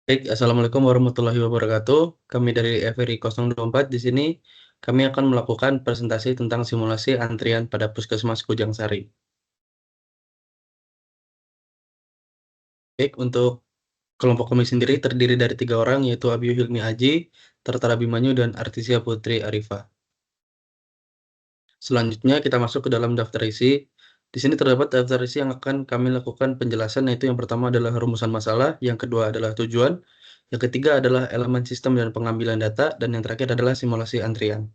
Baik, Assalamualaikum warahmatullahi wabarakatuh. Kami dari FRI 024 di sini kami akan melakukan presentasi tentang simulasi antrian pada Puskesmas Kujang Sari. Baik, untuk kelompok kami sendiri terdiri dari 3 orang, yaitu Abiyu Hilmi Aji, Tartara Bimanyu, dan Artisia Putri Arifah. Selanjutnya kita masuk ke dalam daftar isi. Di sini terdapat daftar isi yang akan kami lakukan penjelasan, yaitu yang pertama adalah rumusan masalah, yang kedua adalah tujuan, yang ketiga adalah elemen sistem dan pengambilan data, dan yang terakhir adalah simulasi antrian.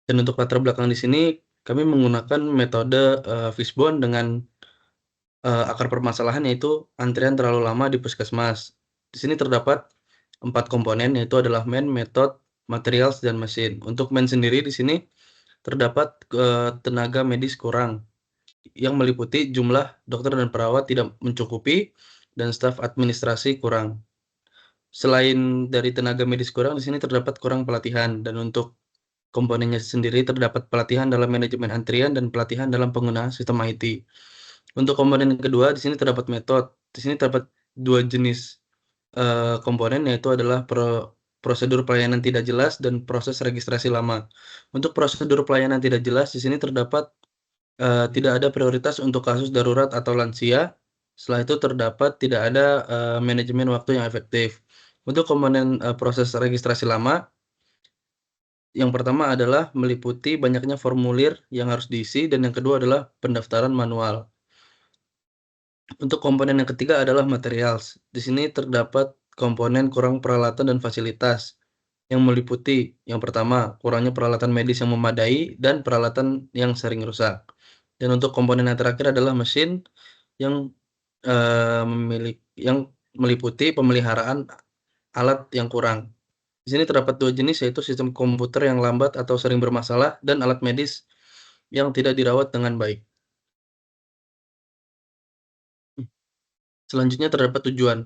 Dan untuk latar belakang di sini, kami menggunakan metode Fishbone dengan akar permasalahan, yaitu antrian terlalu lama di puskesmas. Di sini terdapat 4 komponen, yaitu adalah man, method, materials, dan mesin. Untuk man sendiri di sini terdapat tenaga medis kurang, yang meliputi jumlah dokter dan perawat tidak mencukupi, dan staf administrasi kurang. Selain dari tenaga medis kurang, di sini terdapat kurang pelatihan, dan untuk komponennya sendiri terdapat pelatihan dalam manajemen antrian dan pelatihan dalam penggunaan sistem IT. Untuk komponen yang kedua, di sini terdapat metode. Di sini terdapat 2 jenis komponen, yaitu adalah prosedur pelayanan tidak jelas dan proses registrasi lama. Untuk prosedur pelayanan tidak jelas, di sini terdapat tidak ada prioritas untuk kasus darurat atau lansia. Setelah itu terdapat tidak ada manajemen waktu yang efektif. Untuk komponen proses registrasi lama, yang pertama adalah meliputi banyaknya formulir yang harus diisi, dan yang kedua adalah pendaftaran manual. Untuk komponen yang ketiga adalah materials. Di sini terdapat komponen kurang peralatan dan fasilitas, yang meliputi yang pertama kurangnya peralatan medis yang memadai dan peralatan yang sering rusak. Dan untuk komponen yang terakhir adalah mesin yang yang meliputi pemeliharaan alat yang kurang. Di sini terdapat 2 jenis, yaitu sistem komputer yang lambat atau sering bermasalah dan alat medis yang tidak dirawat dengan baik. Selanjutnya terdapat tujuan.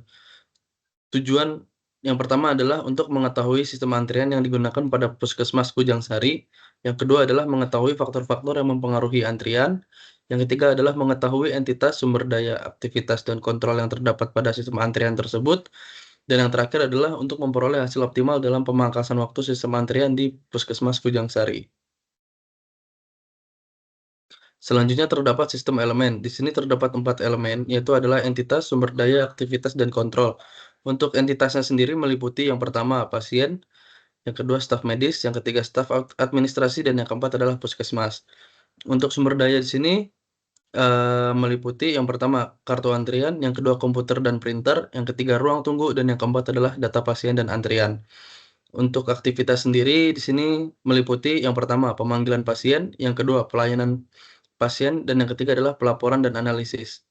Tujuan yang pertama adalah untuk mengetahui sistem antrian yang digunakan pada Puskesmas Kujang Sari. Yang kedua adalah mengetahui faktor-faktor yang mempengaruhi antrian. Yang ketiga adalah mengetahui entitas, sumber daya, aktivitas, dan kontrol yang terdapat pada sistem antrian tersebut. Dan yang terakhir adalah untuk memperoleh hasil optimal dalam pemangkasan waktu sistem antrian di Puskesmas Kujang Sari. Selanjutnya terdapat sistem elemen. Di sini terdapat 4 elemen, yaitu adalah entitas, sumber daya, aktivitas, dan kontrol. Untuk entitasnya sendiri meliputi yang pertama pasien, yang kedua staf medis, yang ketiga staf administrasi, dan yang keempat adalah puskesmas. Untuk sumber daya di sini meliputi yang pertama kartu antrian, yang kedua komputer dan printer, yang ketiga ruang tunggu, dan yang keempat adalah data pasien dan antrian. Untuk aktivitas sendiri di sini meliputi yang pertama pemanggilan pasien, yang kedua pelayanan pasien, dan yang ketiga adalah pelaporan dan analisis.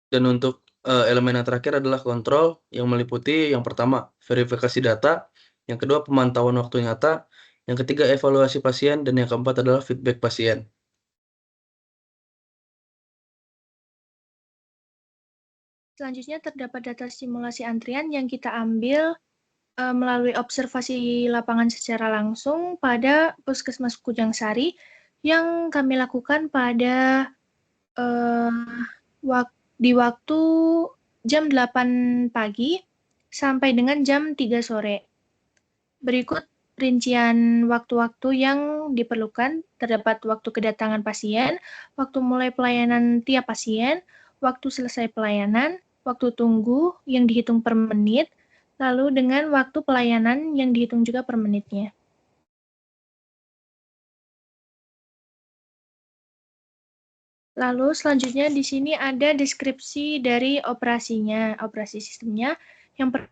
Dan untuk elemen yang terakhir adalah kontrol, yang meliputi yang pertama verifikasi data, yang kedua pemantauan waktu nyata, yang ketiga evaluasi pasien, dan yang keempat adalah feedback pasien. Selanjutnya terdapat data simulasi antrian yang kita ambil melalui observasi lapangan secara langsung pada Puskesmas Kujang Sari yang kami lakukan pada di waktu jam 8 pagi sampai dengan jam 3 sore. Berikut rincian waktu-waktu yang diperlukan. Terdapat waktu kedatangan pasien, waktu mulai pelayanan tiap pasien, waktu selesai pelayanan, waktu tunggu yang dihitung per menit, lalu dengan waktu pelayanan yang dihitung juga per menitnya. Lalu selanjutnya di sini ada deskripsi dari operasinya, operasi sistemnya. Yang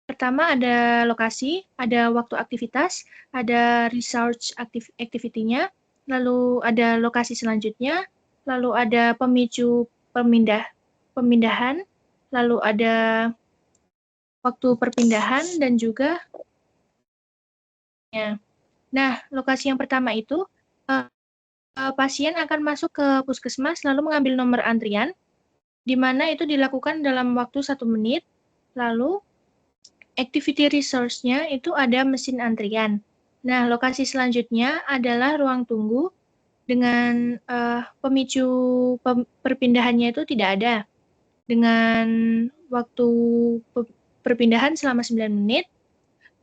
pertama ada lokasi, ada waktu aktivitas, ada research activity-nya, lalu ada lokasi selanjutnya, lalu ada pemicu pemindahan, lalu ada waktu perpindahan dan juga Nah, lokasi yang pertama itu pasien akan masuk ke puskesmas lalu mengambil nomor antrian, di mana itu dilakukan dalam waktu 1 menit. Lalu activity resource-nya itu ada mesin antrian. Nah, lokasi selanjutnya adalah ruang tunggu dengan pemicu perpindahannya itu tidak ada. dengan waktu perpindahan selama 9 menit.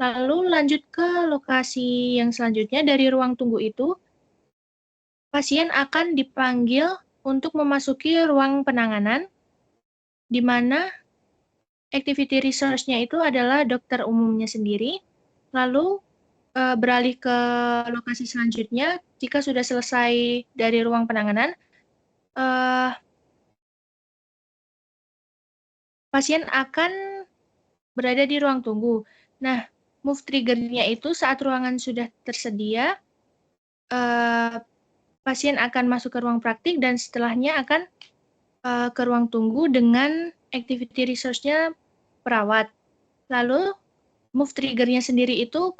Lalu lanjut ke lokasi yang selanjutnya. Dari ruang tunggu itu, pasien akan dipanggil untuk memasuki ruang penanganan, di mana activity resource-nya itu adalah dokter umumnya sendiri. Lalu beralih ke lokasi selanjutnya, jika sudah selesai dari ruang penanganan, pasien akan berada di ruang tunggu. Nah, move trigger-nya itu saat ruangan sudah tersedia, pasien akan masuk ke ruang praktik dan setelahnya akan ke ruang tunggu dengan activity resource-nya perawat. Lalu, move trigger-nya sendiri itu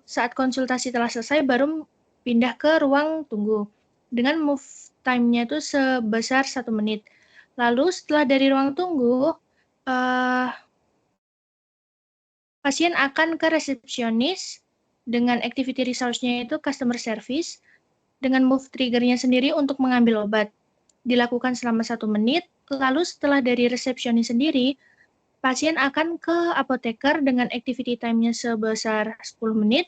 saat konsultasi telah selesai baru pindah ke ruang tunggu. Dengan move time-nya itu sebesar 1 menit. Lalu setelah dari ruang tunggu, pasien akan ke resepsionis dengan activity resource-nya itu customer service dengan move trigger-nya sendiri untuk mengambil obat. Dilakukan selama 1 menit, lalu setelah dari resepsionis sendiri, pasien akan ke apoteker dengan activity time-nya sebesar 10 menit,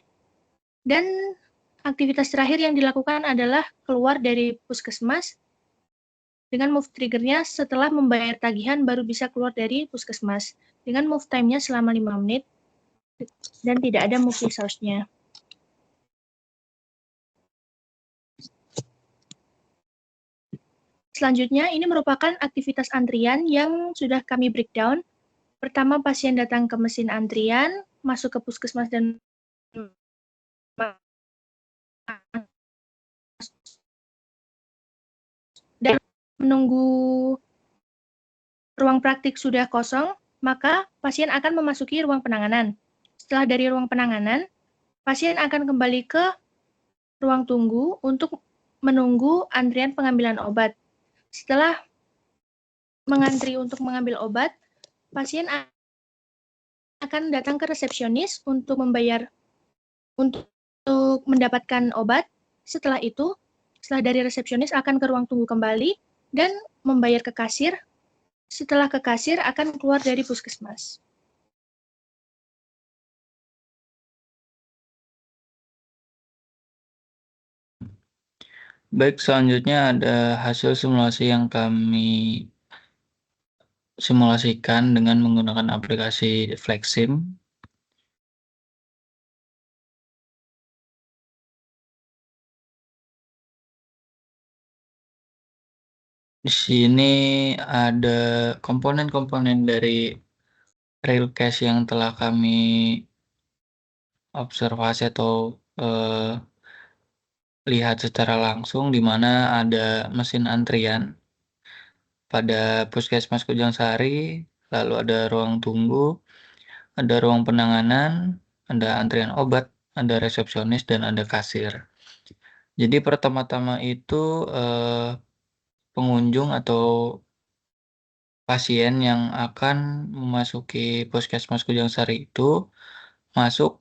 dan aktivitas terakhir yang dilakukan adalah keluar dari puskesmas dengan move trigger-nya setelah membayar tagihan baru bisa keluar dari puskesmas. Dengan move time-nya selama 5 menit, dan tidak ada move resource-nya. Selanjutnya, ini merupakan aktivitas antrian yang sudah kami breakdown. Pertama, pasien datang ke mesin antrian, masuk ke puskesmas dan menunggu ruang praktik sudah kosong, maka pasien akan memasuki ruang penanganan. Setelah dari ruang penanganan, pasien akan kembali ke ruang tunggu untuk menunggu antrian pengambilan obat. Setelah mengantri untuk mengambil obat, pasien akan datang ke resepsionis untuk membayar untuk mendapatkan obat. Setelah itu, setelah dari resepsionis akan ke ruang tunggu kembali dan membayar ke kasir. Setelah ke kasir akan keluar dari puskesmas. Baik, selanjutnya ada hasil simulasi yang kami simulasikan dengan menggunakan aplikasi Flexsim. Di sini ada komponen-komponen dari real case yang telah kami observasi atau lihat secara langsung, di mana ada mesin antrian pada Puskesmas Kujangsari, lalu ada ruang tunggu, ada ruang penanganan, ada antrian obat, ada resepsionis, dan ada kasir. Jadi pertama-tama itu pengunjung atau pasien yang akan memasuki Puskesmas Kujangsari itu masuk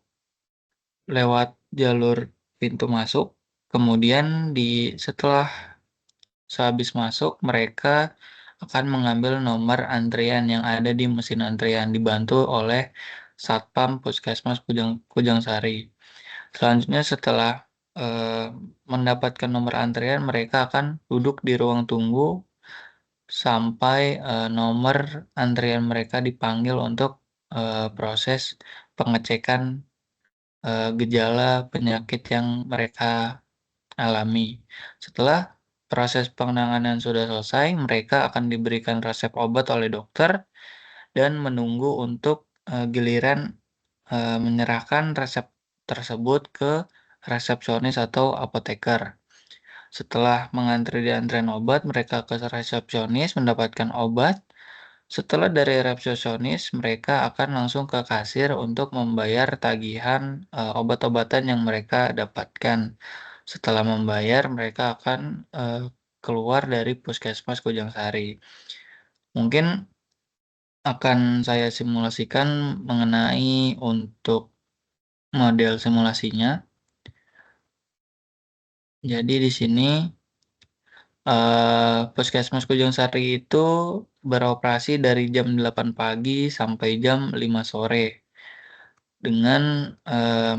lewat jalur pintu masuk, kemudian setelah sehabis masuk mereka akan mengambil nomor antrian yang ada di mesin antrian dibantu oleh Satpam Puskesmas Kujangsari. Selanjutnya setelah mendapatkan nomor antrian, mereka akan duduk di ruang tunggu sampai nomor antrian mereka dipanggil untuk proses pengecekan gejala penyakit yang mereka alami. Setelah proses penanganan sudah selesai, mereka akan diberikan resep obat oleh dokter dan menunggu untuk giliran menyerahkan resep tersebut ke resepsionis atau apoteker. Setelah mengantri di antrean obat, mereka ke resepsionis mendapatkan obat. Setelah dari resepsionis, mereka akan langsung ke kasir untuk membayar tagihan obat-obatan yang mereka dapatkan. Setelah membayar, mereka akan keluar dari Puskesmas Kujangsari. Mungkin akan saya simulasikan mengenai untuk model simulasinya. Jadi di sini Puskesmas Kujangsari itu beroperasi dari jam 8 pagi sampai jam 5 sore. Dengan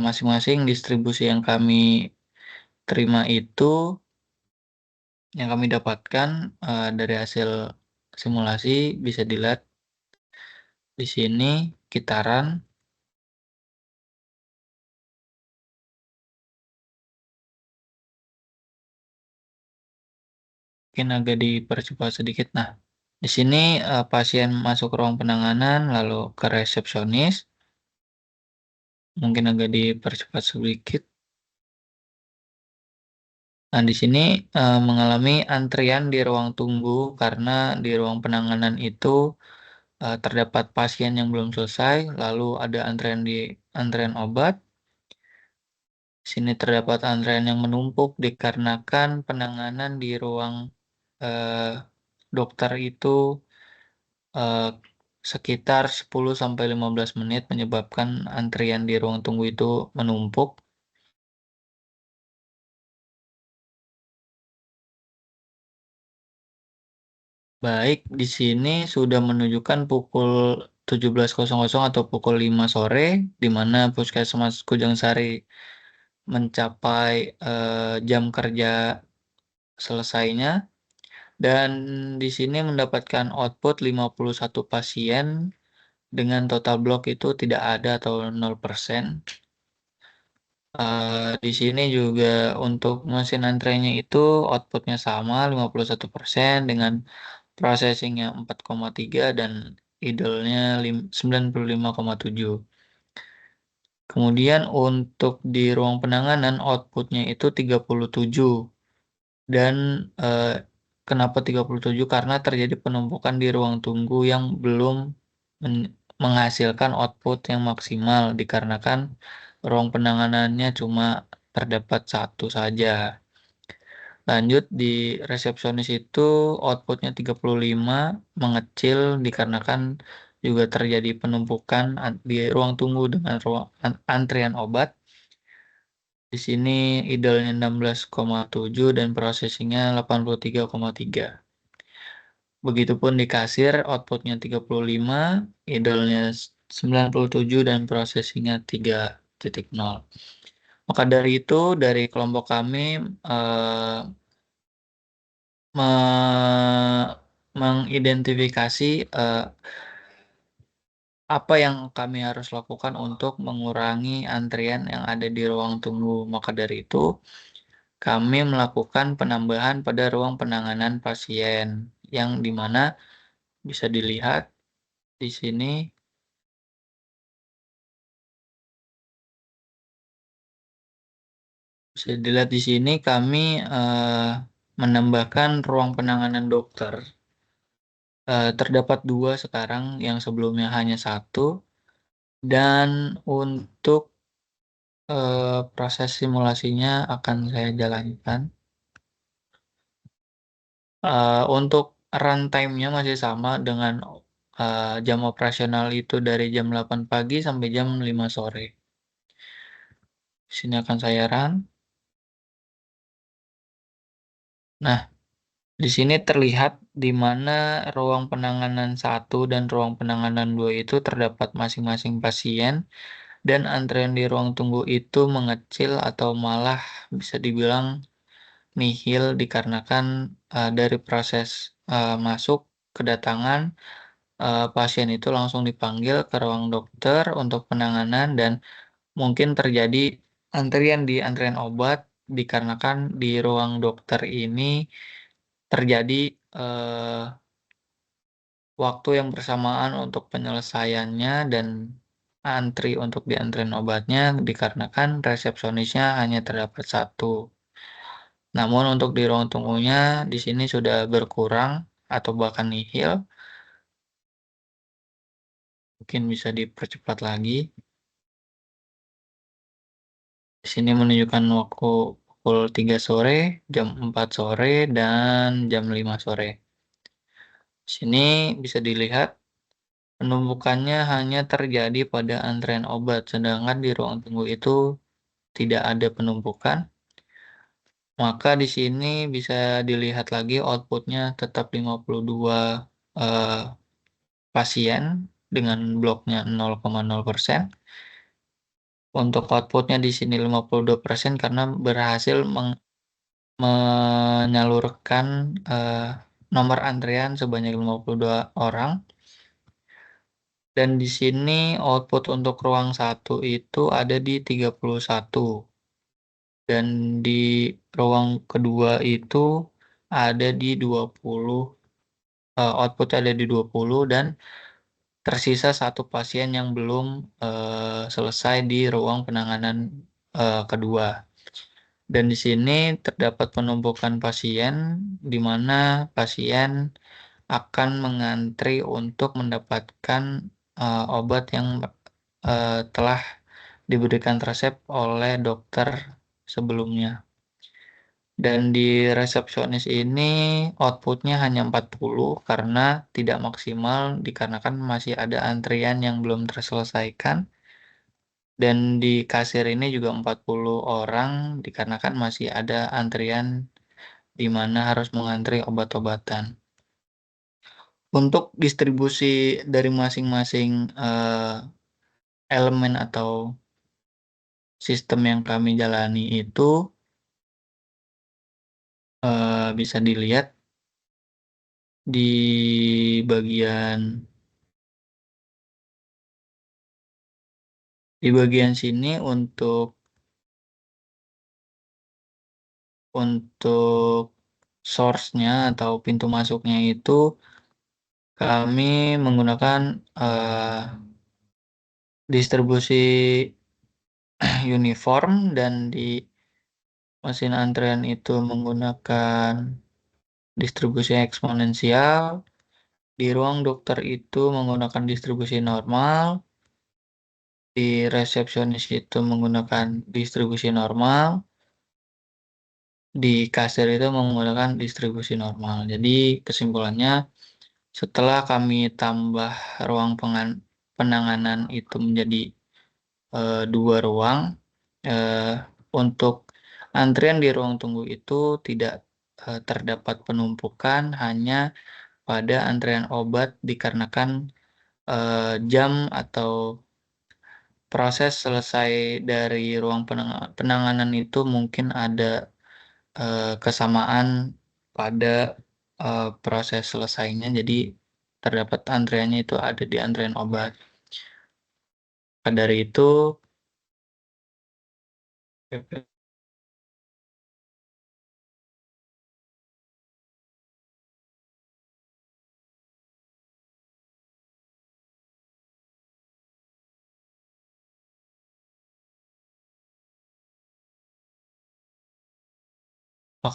masing-masing distribusi yang kami terima itu, yang kami dapatkan dari hasil simulasi bisa dilihat di sini kitaran. Mungkin agak dipercepat sedikit. Nah, di sini pasien masuk ruang penanganan lalu ke resepsionis. Mungkin agak dipercepat sedikit. Nah, di sini mengalami antrian di ruang tunggu karena di ruang penanganan itu terdapat pasien yang belum selesai, lalu ada antrian obat. Di sini terdapat antrian yang menumpuk dikarenakan penanganan di ruang dokter itu sekitar 10-15 menit menyebabkan antrian di ruang tunggu itu menumpuk. Baik, di sini sudah menunjukkan pukul 17.00 atau pukul 5 sore, di mana Puskesmas Kujangsari mencapai jam kerja selesainya, dan di sini mendapatkan output 51 pasien dengan total blok itu tidak ada atau 0%. Di sini juga untuk mesin antrenya itu outputnya sama 51% dengan processingnya 4,3 dan idle-nya 95,7. Kemudian untuk di ruang penanganan outputnya itu 37. Dan kenapa 37? Karena terjadi penumpukan di ruang tunggu yang belum menghasilkan output yang maksimal dikarenakan ruang penanganannya cuma terdapat satu saja. Lanjut di resepsionis itu outputnya 35 mengecil dikarenakan juga terjadi penumpukan di ruang tunggu dengan antrian obat. Di sini idle-nya 16,7 dan processing-nya 83,3. Begitupun di kasir outputnya 35, idle-nya 97 dan processing-nya 3.0. Maka dari itu dari kelompok kami mengidentifikasi apa yang kami harus lakukan untuk mengurangi antrian yang ada di ruang tunggu. Maka dari itu kami melakukan penambahan pada ruang penanganan pasien yang dimana bisa dilihat di sini. Bisa dilihat di sini kami menambahkan ruang penanganan dokter. Terdapat 2 sekarang yang sebelumnya hanya 1. Dan untuk proses simulasinya akan saya jalankan. Untuk runtime-nya masih sama dengan jam operasional itu dari jam 8 pagi sampai jam 5 sore. Di sini akan saya run. Nah, di sini terlihat di mana ruang penanganan 1 dan ruang penanganan 2 itu terdapat masing-masing pasien dan antrian di ruang tunggu itu mengecil atau malah bisa dibilang nihil dikarenakan dari proses masuk kedatangan pasien itu langsung dipanggil ke ruang dokter untuk penanganan dan mungkin terjadi antrian obat dikarenakan di ruang dokter ini terjadi waktu yang bersamaan untuk penyelesaiannya dan antri untuk diantrian obatnya dikarenakan resepsionisnya hanya terdapat 1. Namun untuk di ruang tunggunya di sini sudah berkurang atau bahkan nihil. Mungkin bisa dipercepat lagi. Di sini menunjukkan waktu pukul 3 sore, jam 4 sore, dan jam 5 sore. Di sini bisa dilihat penumpukannya hanya terjadi pada antrean obat, sedangkan di ruang tunggu itu tidak ada penumpukan. Maka di sini bisa dilihat lagi outputnya tetap 52 pasien dengan bloknya 0,0%. Untuk outputnya di sini 52% karena berhasil menyalurkan nomor antrian sebanyak 52 orang. Dan di sini output untuk ruang 1 itu ada di 31. Dan di ruang kedua itu ada di 20. Outputnya ada di 20 dan tersisa satu pasien yang belum selesai di ruang penanganan kedua. Dan di sini terdapat penumpukan pasien, di mana pasien akan mengantri untuk mendapatkan obat yang telah diberikan resep oleh dokter sebelumnya. Dan di resepsionis ini outputnya hanya 40 karena tidak maksimal dikarenakan masih ada antrian yang belum terselesaikan. Dan di kasir ini juga 40 orang dikarenakan masih ada antrian di mana harus mengantri obat-obatan. Untuk distribusi dari masing-masing elemen atau sistem yang kami jalani itu bisa dilihat di bagian sini untuk source-nya atau pintu masuknya itu kami menggunakan distribusi uniform, dan di mesin antrean itu menggunakan distribusi eksponensial. Di ruang dokter itu menggunakan distribusi normal. Di resepsionis itu menggunakan distribusi normal. Di kasir itu menggunakan distribusi normal. Jadi kesimpulannya, setelah kami tambah ruang penanganan itu menjadi 2 ruang, untuk antrian di ruang tunggu itu tidak terdapat penumpukan hanya pada antrian obat dikarenakan jam atau proses selesai dari ruang penanganan itu mungkin ada kesamaan pada proses selesainya, jadi terdapat antriannya itu ada di antrian obat. Maka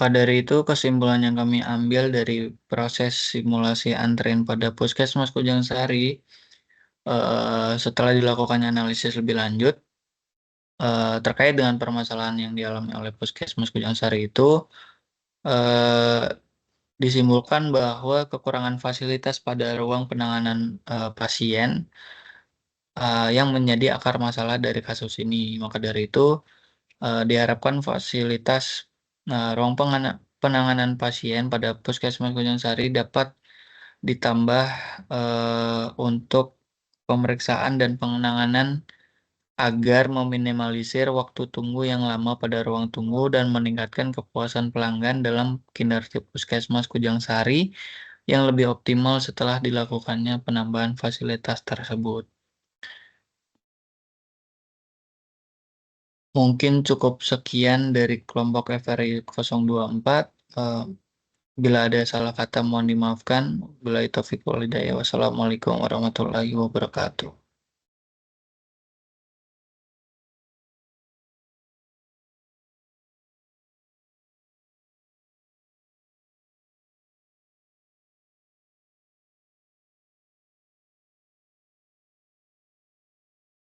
dari itu kesimpulan yang kami ambil dari proses simulasi antrian pada Puskesmas Kujangsari setelah dilakukannya analisis lebih lanjut terkait dengan permasalahan yang dialami oleh Puskesmas Kujangsari itu disimpulkan bahwa kekurangan fasilitas pada ruang penanganan pasien yang menjadi akar masalah dari kasus ini. Maka dari itu diharapkan fasilitas ruang penanganan pasien pada Puskesmas Kujangsari dapat ditambah untuk pemeriksaan dan penanganan agar meminimalisir waktu tunggu yang lama pada ruang tunggu dan meningkatkan kepuasan pelanggan dalam kinerja Puskesmas Kujangsari yang lebih optimal setelah dilakukannya penambahan fasilitas tersebut. Mungkin cukup sekian dari kelompok FRI 024. Bila ada salah kata mohon dimaafkan. Wassalamualaikum warahmatullahi wabarakatuh.